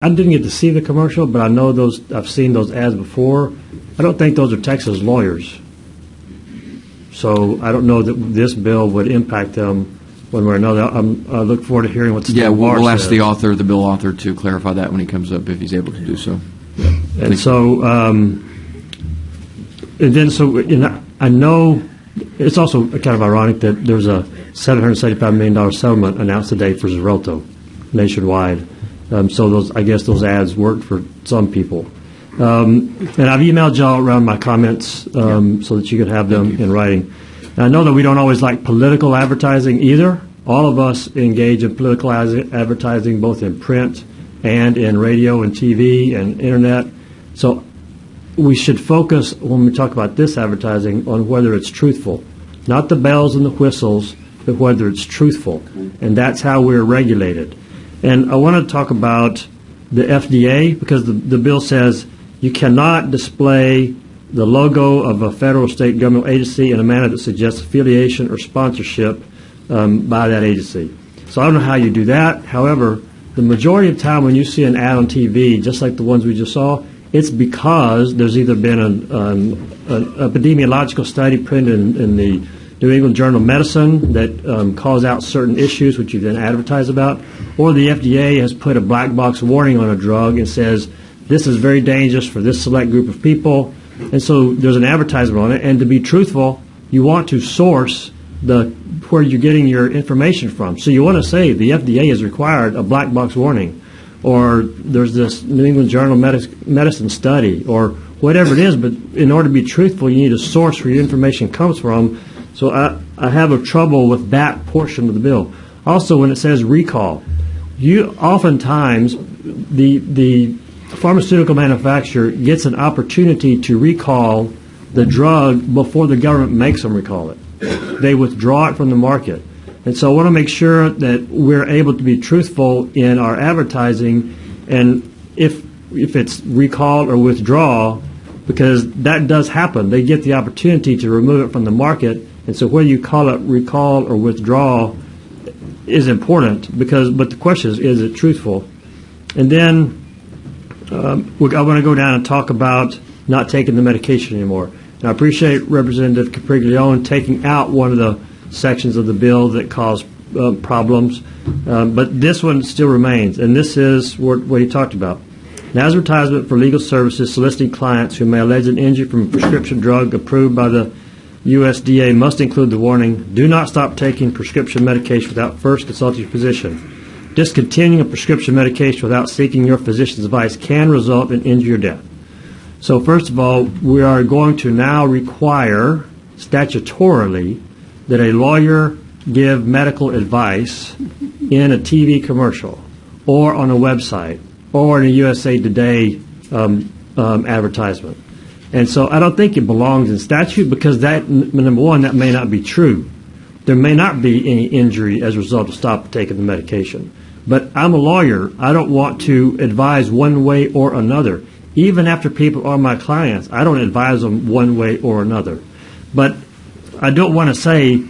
I didn't get to see the commercial, but I know those. I've seen those ads before. I don't think those are Texas lawyers. So I don't know that this bill would impact them one way or another. I look forward to hearing what the state bar we'll ask says. the bill author to clarify that when he comes up, if he's able to do so. And so, I know it's also kind of ironic that there's a $775 million settlement announced today for Xarelto nationwide. So I guess those ads worked for some people. And I've emailed y'all around my comments so that you could have them in writing. And I know that we don't always like political advertising either. All of us engage in political advertising both in print and in radio and TV and internet. So we should focus, when we talk about this advertising, on whether it's truthful. Not the bells and the whistles, but whether it's truthful. And that's how we're regulated. And I want to talk about the FDA, because the bill says you cannot display the logo of a federal or state government agency in a manner that suggests affiliation or sponsorship by that agency. So I don't know how you do that. However, the majority of the time when you see an ad on TV, just like the ones we just saw, it's because there's either been an epidemiological study printed in the New England Journal of Medicine that calls out certain issues which you then advertise about, or the FDA has put a black box warning on a drug and says this is very dangerous for this select group of people, and so there's an advertisement on it. And to be truthful, you want to source where you're getting your information from. So you want to say the FDA has required a black box warning, or there's this New England Journal of Medicine study, or whatever it is. But in order to be truthful, you need a source where your information comes from. So I have a trouble with that portion of the bill. Also, when it says recall, oftentimes the pharmaceutical manufacturer gets an opportunity to recall the drug before the government makes them recall it. They withdraw it from the market. And so I want to make sure that we're able to be truthful in our advertising, and if it's recall or withdraw, because that does happen. They get the opportunity to remove it from the market, and so whether you call it recall or withdraw is important, but the question is it truthful? And then I want to go down and talk about not taking the medication anymore. And I appreciate Representative Capriglione taking out one of the sections of the bill that caused problems, but this one still remains, and this is what he talked about. An advertisement for legal services soliciting clients who may allege an injury from a prescription drug approved by the USDA must include the warning, do not stop taking prescription medication without first consulting your physician. Discontinuing a prescription medication without seeking your physician's advice can result in injury or death. So first of all, we are going to now require statutorily that a lawyer give medical advice in a TV commercial or on a website or in a USA Today advertisement. And so I don't think it belongs in statute, because that, number one, that may not be true. There may not be any injury as a result of stop taking the medication. But I'm a lawyer. I don't want to advise one way or another. Even after people are my clients, I don't advise them one way or another. But I don't want to say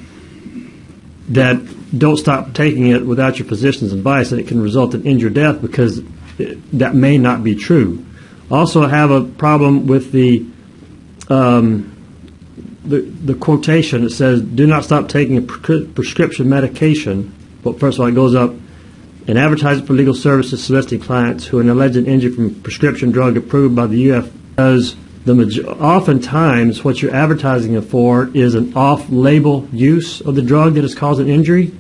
that don't stop taking it without your physician's advice and it can result in injury or death, because that may not be true. Also, I have a problem with the quotation that says, do not stop taking a prescription medication. But first of all, it goes up, an advertisement for legal services soliciting clients who are an alleged injury from a prescription drug approved by the UF. Because oftentimes what you're advertising it for is an off-label use of the drug that has caused an injury.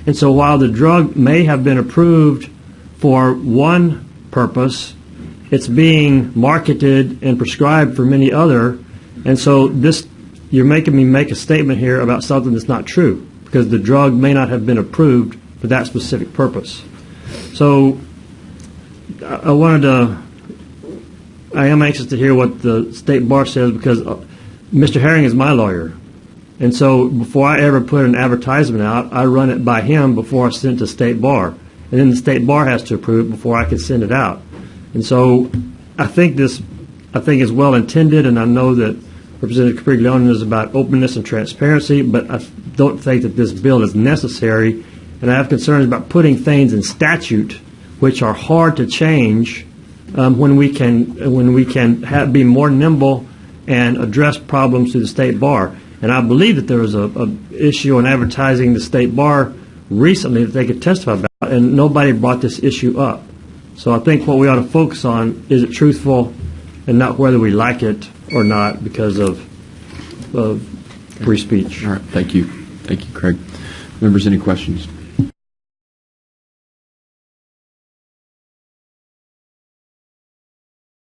And so while the drug may have been approved for one purpose, it's being marketed and prescribed for many other. And so you're making me make a statement here about something that's not true, because the drug may not have been approved for that specific purpose. So I am anxious to hear what the state bar says, because Mr. Herring is my lawyer. And so before I ever put an advertisement out, I run it by him before I send it to state bar. And then the state bar has to approve it before I can send it out. And so I think it's well intended, and I know that Representative Capriglione is about openness and transparency, but I don't think that this bill is necessary. And I have concerns about putting things in statute which are hard to change when we can be more nimble and address problems through the state bar. And I believe that there was a issue on advertising the state bar recently that they could testify about, and nobody brought this issue up. So I think what we ought to focus on is it truthful and not whether we like it or not because of free speech. All right. Thank you. Thank you, Craig. Members, any questions?